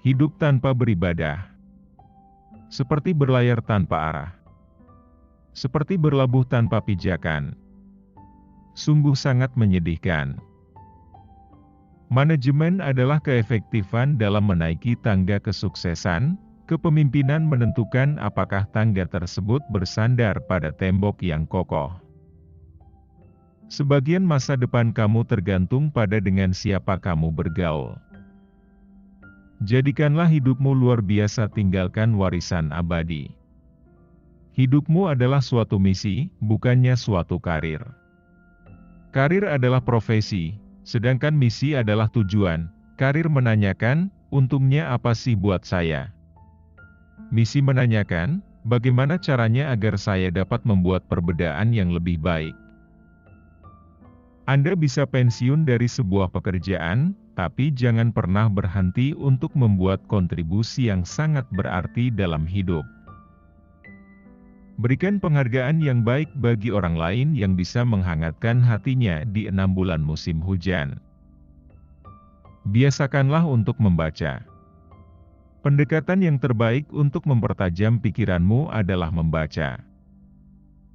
Hidup tanpa beribadah. Seperti berlayar tanpa arah. Seperti berlabuh tanpa pijakan. Sungguh sangat menyedihkan. Manajemen adalah keefektifan dalam menaiki tangga kesuksesan. Kepemimpinan menentukan apakah tangga tersebut bersandar pada tembok yang kokoh. Sebagian masa depan kamu tergantung pada dengan siapa kamu bergaul. Jadikanlah hidupmu luar biasa, tinggalkan warisan abadi. Hidupmu adalah suatu misi, bukannya suatu karir. Karir adalah profesi, sedangkan misi adalah tujuan. Karir menanyakan, untungnya apa sih buat saya? Misi menanyakan, bagaimana caranya agar saya dapat membuat perbedaan yang lebih baik? Anda bisa pensiun dari sebuah pekerjaan, tapi jangan pernah berhenti untuk membuat kontribusi yang sangat berarti dalam hidup. Berikan penghargaan yang baik bagi orang lain yang bisa menghangatkan hatinya di 6 bulan musim hujan. Biasakanlah untuk membaca. Pendekatan yang terbaik untuk mempertajam pikiranmu adalah membaca.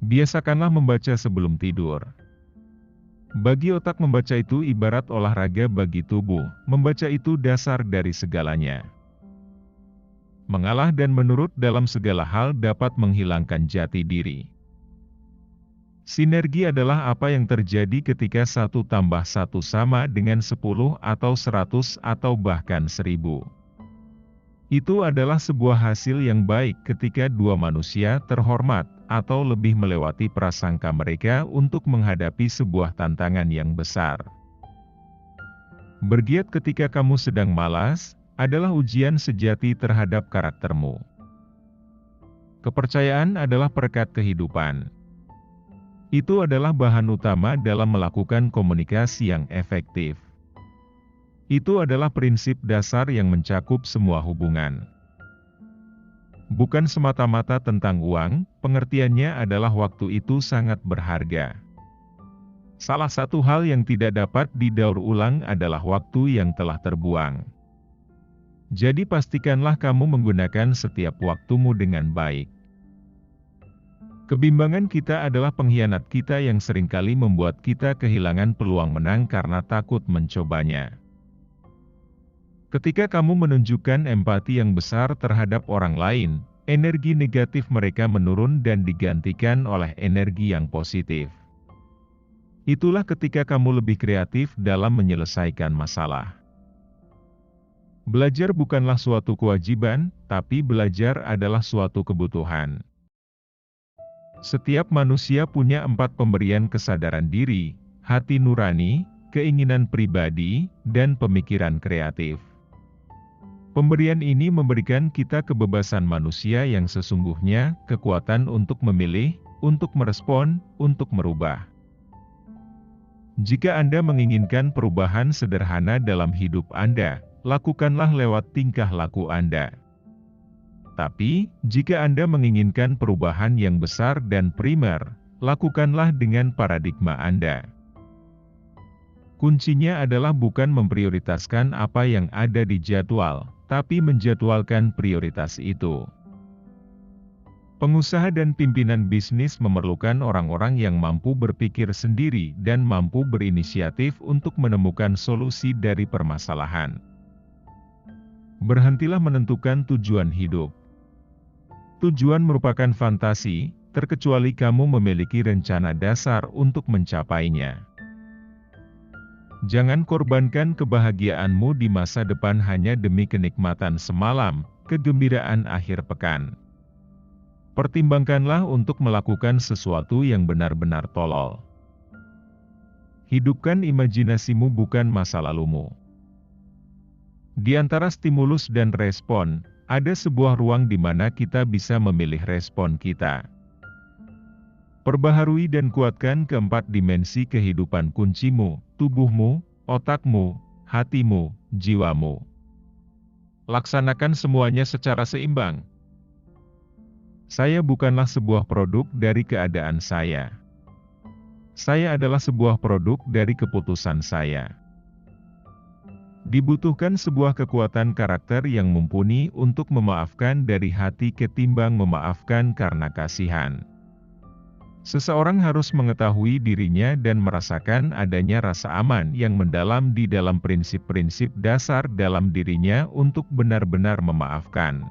Biasakanlah membaca sebelum tidur. Bagi otak, membaca itu ibarat olahraga bagi tubuh, membaca itu dasar dari segalanya. Mengalah dan menurut dalam segala hal dapat menghilangkan jati diri. Sinergi adalah apa yang terjadi ketika 1 tambah 1 sama dengan 10 atau 100 atau bahkan 1000. Itu adalah sebuah hasil yang baik ketika dua manusia terhormat, atau lebih melewati prasangka mereka untuk menghadapi sebuah tantangan yang besar. Bergiat ketika kamu sedang malas, adalah ujian sejati terhadap karaktermu. Kepercayaan adalah perekat kehidupan. Itu adalah bahan utama dalam melakukan komunikasi yang efektif. Itu adalah prinsip dasar yang mencakup semua hubungan. Bukan semata-mata tentang uang, pengertiannya adalah waktu itu sangat berharga. Salah satu hal yang tidak dapat didaur ulang adalah waktu yang telah terbuang. Jadi pastikanlah kamu menggunakan setiap waktumu dengan baik. Kebimbangan kita adalah pengkhianat kita yang seringkali membuat kita kehilangan peluang menang karena takut mencobanya. Ketika kamu menunjukkan empati yang besar terhadap orang lain, energi negatif mereka menurun dan digantikan oleh energi yang positif. Itulah ketika kamu lebih kreatif dalam menyelesaikan masalah. Belajar bukanlah suatu kewajiban, tapi belajar adalah suatu kebutuhan. Setiap manusia punya 4 pemberian: kesadaran diri, hati nurani, keinginan pribadi, dan pemikiran kreatif. Pemberian ini memberikan kita kebebasan manusia yang sesungguhnya, kekuatan untuk memilih, untuk merespon, untuk merubah. Jika Anda menginginkan perubahan sederhana dalam hidup Anda, lakukanlah lewat tingkah laku Anda. Tapi, jika Anda menginginkan perubahan yang besar dan primer, lakukanlah dengan paradigma Anda. Kuncinya adalah bukan memprioritaskan apa yang ada di jadwal, tapi menjadwalkan prioritas itu. Pengusaha dan pimpinan bisnis memerlukan orang-orang yang mampu berpikir sendiri dan mampu berinisiatif untuk menemukan solusi dari permasalahan. Berhentilah menentukan tujuan hidup. Tujuan merupakan fantasi, terkecuali kamu memiliki rencana dasar untuk mencapainya. Jangan korbankan kebahagiaanmu di masa depan hanya demi kenikmatan semalam, kegembiraan akhir pekan. Pertimbangkanlah untuk melakukan sesuatu yang benar-benar tolol. Hidupkan imajinasimu, bukan masa lalumu. Di antara stimulus dan respon, ada sebuah ruang di mana kita bisa memilih respon kita. Perbaharui dan kuatkan keempat dimensi kehidupan kuncimu, tubuhmu, otakmu, hatimu, jiwamu. Laksanakan semuanya secara seimbang. Saya bukanlah sebuah produk dari keadaan saya. Saya adalah sebuah produk dari keputusan saya. Dibutuhkan sebuah kekuatan karakter yang mumpuni untuk memaafkan dari hati ketimbang memaafkan karena kasihan. Seseorang harus mengetahui dirinya dan merasakan adanya rasa aman yang mendalam di dalam prinsip-prinsip dasar dalam dirinya untuk benar-benar memaafkan.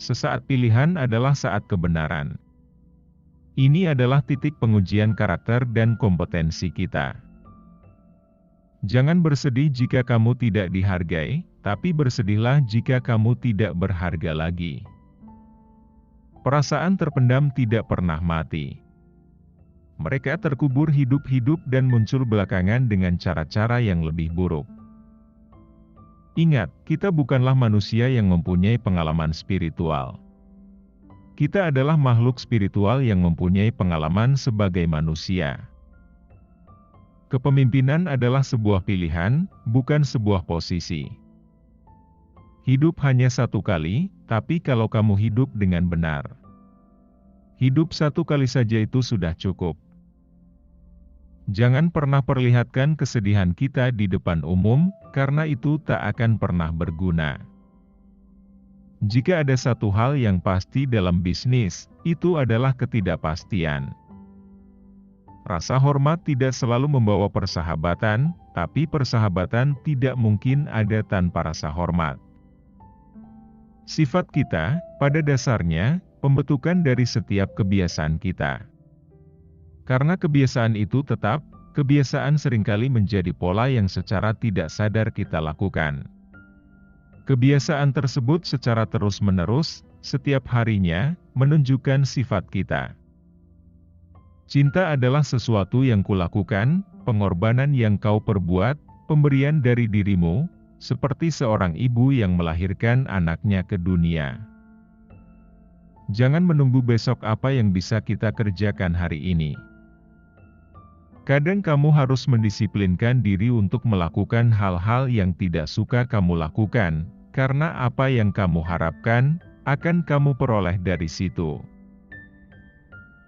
Sesaat pilihan adalah saat kebenaran. Ini adalah titik pengujian karakter dan kompetensi kita. Jangan bersedih jika kamu tidak dihargai, tapi bersedihlah jika kamu tidak berharga lagi. Perasaan terpendam tidak pernah mati. Mereka terkubur hidup-hidup dan muncul belakangan dengan cara-cara yang lebih buruk. Ingat, kita bukanlah manusia yang mempunyai pengalaman spiritual. Kita adalah makhluk spiritual yang mempunyai pengalaman sebagai manusia. Kepemimpinan adalah sebuah pilihan, bukan sebuah posisi. Hidup hanya satu kali, tapi kalau kamu hidup dengan benar. Hidup satu kali saja itu sudah cukup. Jangan pernah perlihatkan kesedihan kita di depan umum, karena itu tak akan pernah berguna. Jika ada satu hal yang pasti dalam bisnis, itu adalah ketidakpastian. Rasa hormat tidak selalu membawa persahabatan, tapi persahabatan tidak mungkin ada tanpa rasa hormat. Sifat kita, pada dasarnya, pembentukan dari setiap kebiasaan kita. Karena kebiasaan itu tetap, kebiasaan seringkali menjadi pola yang secara tidak sadar kita lakukan. Kebiasaan tersebut secara terus-menerus, setiap harinya, menunjukkan sifat kita. Cinta adalah sesuatu yang kulakukan, pengorbanan yang kau perbuat, pemberian dari dirimu, seperti seorang ibu yang melahirkan anaknya ke dunia. Jangan menunggu besok apa yang bisa kita kerjakan hari ini. Kadang kamu harus mendisiplinkan diri untuk melakukan hal-hal yang tidak suka kamu lakukan, karena apa yang kamu harapkan, akan kamu peroleh dari situ.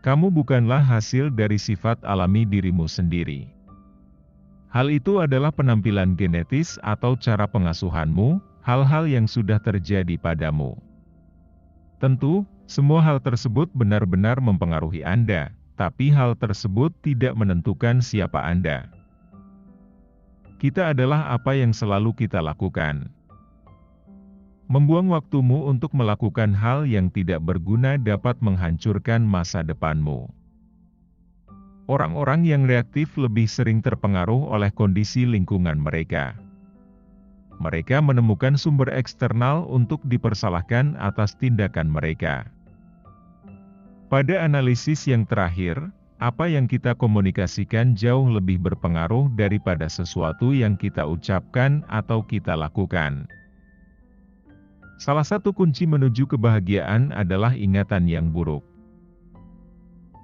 Kamu bukanlah hasil dari sifat alami dirimu sendiri. Hal itu adalah penampilan genetis atau cara pengasuhanmu, hal-hal yang sudah terjadi padamu. Tentu, semua hal tersebut benar-benar mempengaruhi Anda, tapi hal tersebut tidak menentukan siapa Anda. Kita adalah apa yang selalu kita lakukan. Membuang waktumu untuk melakukan hal yang tidak berguna dapat menghancurkan masa depanmu. Orang-orang yang reaktif lebih sering terpengaruh oleh kondisi lingkungan mereka. Mereka menemukan sumber eksternal untuk dipersalahkan atas tindakan mereka. Pada analisis yang terakhir, apa yang kita komunikasikan jauh lebih berpengaruh daripada sesuatu yang kita ucapkan atau kita lakukan. Salah satu kunci menuju kebahagiaan adalah ingatan yang buruk.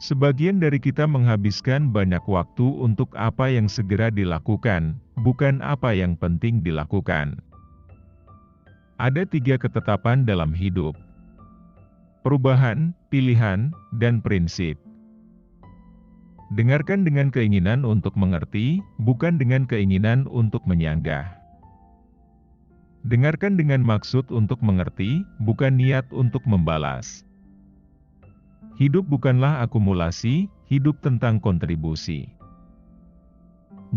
Sebagian dari kita menghabiskan banyak waktu untuk apa yang segera dilakukan, bukan apa yang penting dilakukan. Ada 3 ketetapan dalam hidup: perubahan, pilihan, dan prinsip. Dengarkan dengan keinginan untuk mengerti, bukan dengan keinginan untuk menyanggah. Dengarkan dengan maksud untuk mengerti, bukan niat untuk membalas. Hidup bukanlah akumulasi, hidup tentang kontribusi.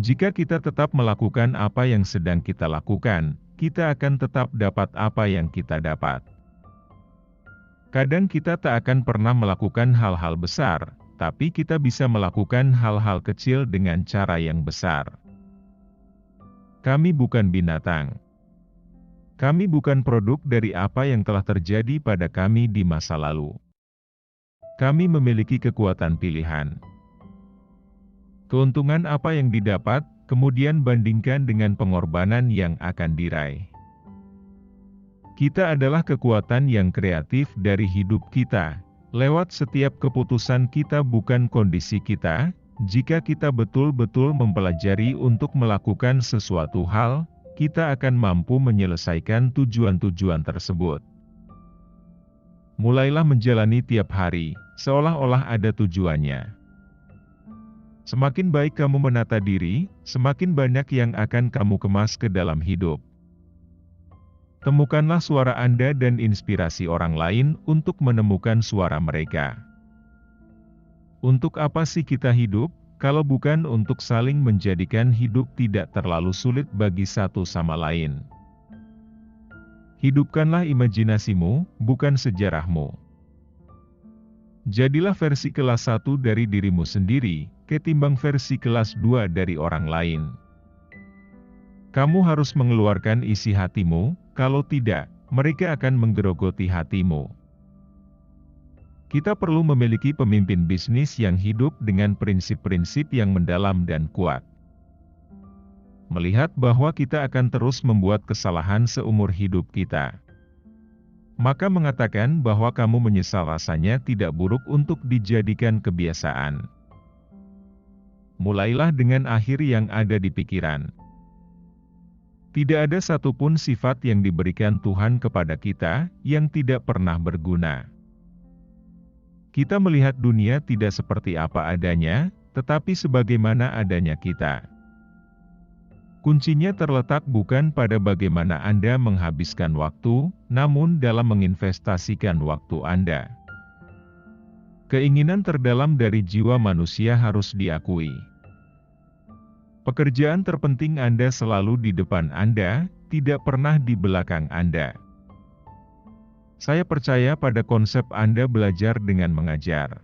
Jika kita tetap melakukan apa yang sedang kita lakukan, kita akan tetap dapat apa yang kita dapat. Kadang kita tak akan pernah melakukan hal-hal besar, tapi kita bisa melakukan hal-hal kecil dengan cara yang besar. Kami bukan binatang. Kami bukan produk dari apa yang telah terjadi pada kami di masa lalu. Kami memiliki kekuatan pilihan. Keuntungan apa yang didapat, kemudian bandingkan dengan pengorbanan yang akan diraih. Kita adalah kekuatan yang kreatif dari hidup kita. Lewat setiap keputusan kita bukan kondisi kita. Jika kita betul-betul mempelajari untuk melakukan sesuatu hal, kita akan mampu menyelesaikan tujuan-tujuan tersebut. Mulailah menjalani tiap hari, seolah-olah ada tujuannya. Semakin baik kamu menata diri, semakin banyak yang akan kamu kemas ke dalam hidup. Temukanlah suara Anda dan inspirasi orang lain untuk menemukan suara mereka. Untuk apa sih kita hidup, kalau bukan untuk saling menjadikan hidup tidak terlalu sulit bagi satu sama lain? Hidupkanlah imajinasimu, bukan sejarahmu. Jadilah versi kelas 1 dari dirimu sendiri, ketimbang versi kelas 2 dari orang lain. Kamu harus mengeluarkan isi hatimu, kalau tidak, mereka akan menggerogoti hatimu. Kita perlu memiliki pemimpin bisnis yang hidup dengan prinsip-prinsip yang mendalam dan kuat. Melihat bahwa kita akan terus membuat kesalahan seumur hidup kita, maka mengatakan bahwa kamu menyesal rasanya tidak buruk untuk dijadikan kebiasaan. Mulailah dengan akhir yang ada di pikiran. Tidak ada satupun sifat yang diberikan Tuhan kepada kita yang tidak pernah berguna. Kita melihat dunia tidak seperti apa adanya, tetapi sebagaimana adanya kita. Kuncinya terletak bukan pada bagaimana Anda menghabiskan waktu, namun dalam menginvestasikan waktu Anda. Keinginan terdalam dari jiwa manusia harus diakui. Pekerjaan terpenting Anda selalu di depan Anda, tidak pernah di belakang Anda. Saya percaya pada konsep Anda belajar dengan mengajar.